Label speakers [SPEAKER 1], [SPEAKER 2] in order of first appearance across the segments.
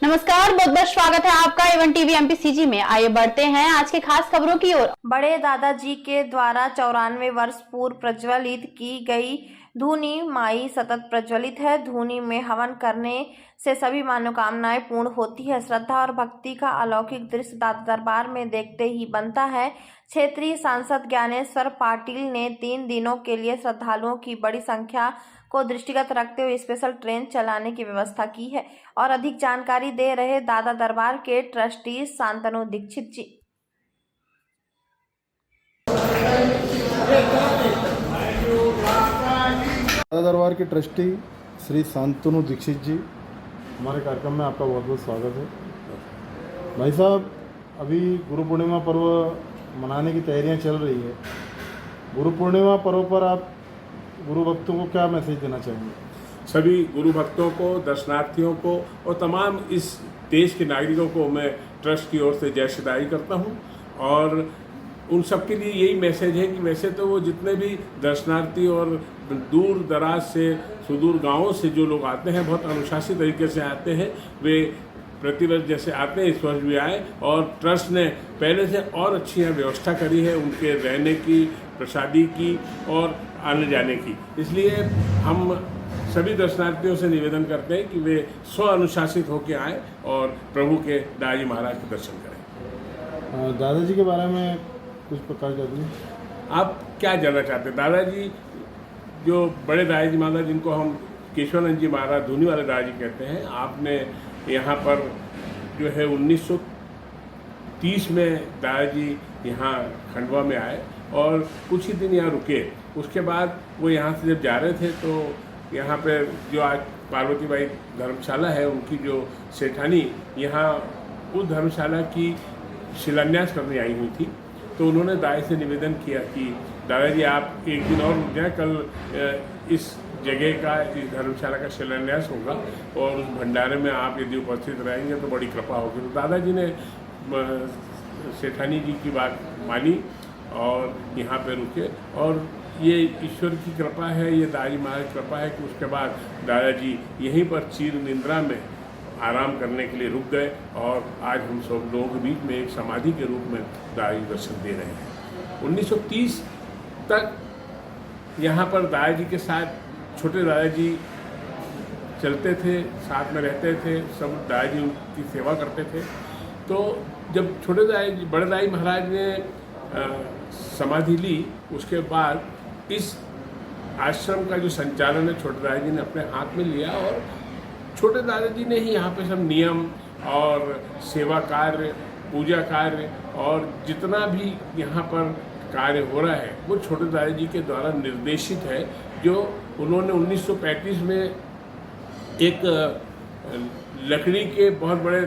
[SPEAKER 1] नमस्कार, बहुत बहुत स्वागत है आपका एवन टीवी एमपीसीजी में। आइए बढ़ते हैं आज के खास खबरों की ओर।
[SPEAKER 2] बड़े दादाजी के द्वारा 94 वर्ष पूर्व प्रज्वलित की गई धूनी माई सतत प्रज्वलित है। धूनी में हवन करने से सभी मनोकामनाएं पूर्ण होती है। श्रद्धा और भक्ति का अलौकिक दृश्य दादा दरबार में देखते ही बनता है। क्षेत्रीय सांसद ज्ञानेश्वर पाटिल ने 3 दिनों के लिए श्रद्धालुओं की बड़ी संख्या को दृष्टिगत रखते हुए स्पेशल ट्रेन चलाने की व्यवस्था की है। और अधिक जानकारी दे रहे दादा दरबार के ट्रस्टी शांतनु दीक्षित जी।
[SPEAKER 3] दादा दरबार के ट्रस्टी श्री शांतनु दीक्षित जी, हमारे कार्यक्रम में आपका बहुत बहुत स्वागत है। भाई साहब, अभी गुरु पूर्णिमा पर्व मनाने की तैयारियां चल रही है। गुरु पूर्णिमा पर्व पर आप गुरु भक्तों को क्या मैसेज देना चाहेंगे?
[SPEAKER 4] सभी गुरु भक्तों को, दर्शनार्थियों को और तमाम इस देश के नागरिकों को मैं ट्रस्ट की ओर से जय श्रीदाई करता हूं। और उन सब के लिए यही मैसेज है कि वैसे तो वो जितने भी दर्शनार्थी और दूर दराज से सुदूर गांवों से जो लोग आते हैं, बहुत अनुशासित तरीके से आते हैं। वे प्रतिवर्ष जैसे आते हैं, इस वर्ष भी आए। और ट्रस्ट ने पहले से और अच्छी व्यवस्था करी है उनके रहने की, प्रसादी की और आने जाने की। इसलिए हम सभी दर्शनार्थियों से निवेदन करते हैं कि वे स्व अनुशासित होकर आएँ और प्रभु के दादाजी महाराज के दर्शन करें।
[SPEAKER 3] दादाजी के बारे में कुछ प्रकार जानिए।
[SPEAKER 4] आप क्या जानना चाहते हैं? दादाजी जो बड़े दादाजी महाराज, जिनको हम केशवानंद जी महाराज धूनी वाले दादाजी कहते हैं, आपने यहाँ पर जो है 1930 में दादाजी यहाँ खंडवा में आए और कुछ ही दिन यहाँ रुके। उसके बाद वो यहाँ से जब जा रहे थे तो यहाँ पे जो आज पार्वतीबाई धर्मशाला है, उनकी जो सेठानी यहाँ उस धर्मशाला की शिलान्यास करने आई हुई थी। तो उन्होंने दाई से निवेदन किया कि दादाजी आप एक दिन और रुक जाएं, कल इस जगह का, इस धर्मशाला का शिलान्यास होगा और उस भंडारे में आप यदि उपस्थित रहेंगे तो बड़ी कृपा होगी। तो दादाजी ने सेठानी जी की बात मानी और यहाँ पे रुके। और ये ईश्वर की कृपा है, ये दादाजी महाराज की कृपा है कि उसके बाद दादाजी यहीं पर चीर निंद्रा में आराम करने के लिए रुक गए। और आज हम सब लोगों के बीच में एक समाधि के रूप में दादाजी दर्शन दे रहे हैं। 1930 तक यहाँ पर दादाजी के साथ छोटे दादाजी चलते थे, साथ में रहते थे, सब दादाजी उनकी सेवा करते थे। तो जब छोटे दादाजी, बड़े दादाजी महाराज ने समाधि ली, उसके बाद इस आश्रम का जो संचालन है छोटे दादाजी ने अपने हाथ में लिया। और छोटे दादाजी ने ही यहाँ पे सब नियम और सेवा कार्य, पूजा कार्य और जितना भी यहाँ पर कार्य हो रहा है वो छोटे दादाजी के द्वारा निर्देशित है। जो उन्होंने 1935 में एक लकड़ी के बहुत बड़े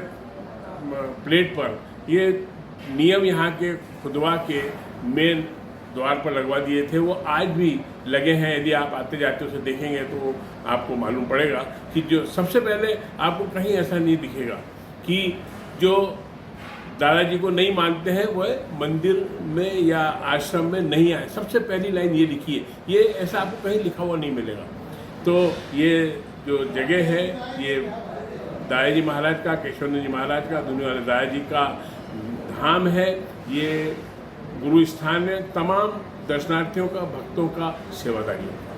[SPEAKER 4] प्लेट पर ये नियम यहाँ के खुदवा के मेन द्वार पर लगवा दिए थे। वो आज भी लगे हैं। यदि आप आते जाते उसे देखेंगे तो आपको मालूम पड़ेगा कि जो सबसे पहले आपको कहीं ऐसा नहीं दिखेगा कि जो दादाजी को नहीं मानते हैं वह मंदिर में या आश्रम में नहीं आए। सबसे पहली लाइन ये लिखी है, ये ऐसा आपको कहीं लिखा हुआ नहीं मिलेगा। तो ये जो जगह है ये दादाजी महाराज का, केशवानंद जी महाराज का, धूनी वाले दादाजी का धाम है। ये गुरु स्थान है तमाम दर्शनार्थियों का, भक्तों का, सेवादारियों का।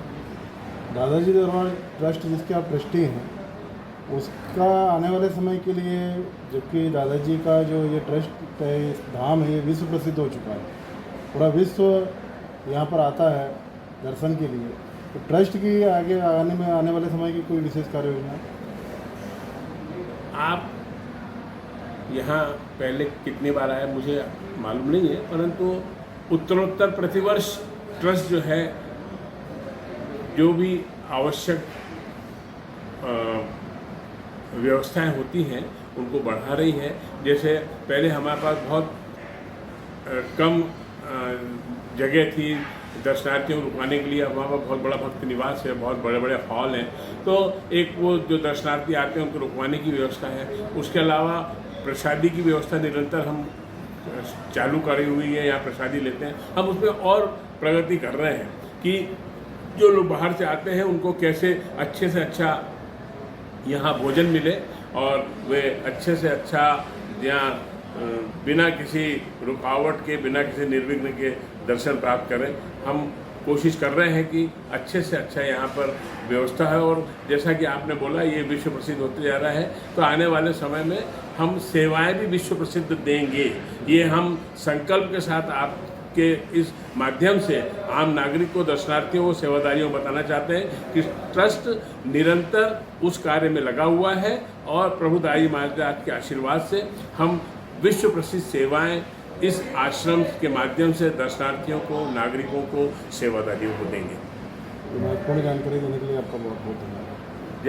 [SPEAKER 3] दादाजी दरबार ट्रस्ट जिसके आप ट्रस्टी हैं, उसका आने वाले समय के लिए, जबकि दादाजी का जो ये ट्रस्ट है, धाम है, ये विश्व प्रसिद्ध हो चुका है, पूरा विश्व यहाँ पर आता है दर्शन के लिए। तो ट्रस्ट की आगे आने वाले समय की कोई विशेष कार्य योजना?
[SPEAKER 4] आप यहाँ पहले कितनी बार आए मुझे मालूम नहीं है, परंतु उत्तरोत्तर प्रतिवर्ष ट्रस्ट जो है जो भी आवश्यक व्यवस्थाएं होती हैं उनको बढ़ा रही है। जैसे पहले हमारे पास बहुत कम जगह थी दर्शनार्थियों को रुकवाने के लिए। अब वहाँ पर बहुत बड़ा भक्त निवास है, बहुत बड़े बड़े हॉल हैं। तो एक वो जो दर्शनार्थी आते हैं उनको रुकवाने की व्यवस्था है। उसके अलावा प्रसादी की व्यवस्था निरंतर हम चालू करी हुई है। यहाँ प्रसादी लेते हैं हम, उसमें और प्रगति कर रहे हैं कि जो लोग बाहर से आते हैं उनको कैसे अच्छे से अच्छा यहाँ भोजन मिले और वे अच्छे से अच्छा यहाँ बिना किसी रुकावट के, बिना किसी निर्विघ्न के दर्शन प्राप्त करें। हम कोशिश कर रहे हैं कि अच्छे से अच्छा यहाँ पर व्यवस्था है, और जैसा कि आपने बोला ये विश्व प्रसिद्ध होते जा रहा है, तो आने वाले समय में हम सेवाएं भी विश्व प्रसिद्ध देंगे। ये हम संकल्प के साथ आपके इस माध्यम से आम नागरिक को, दर्शनार्थियों को, सेवादारियों को बताना चाहते हैं कि ट्रस्ट निरंतर उस कार्य में लगा हुआ है, और प्रभु दाई महाराज के आशीर्वाद से हम विश्व प्रसिद्ध सेवाएं इस आश्रम के माध्यम से दर्शनार्थियों को, नागरिकों को, सेवादारियों को देंगे।
[SPEAKER 3] महत्वपूर्ण जानकारी देने के लिए आपका बहुत बहुत धन्यवाद।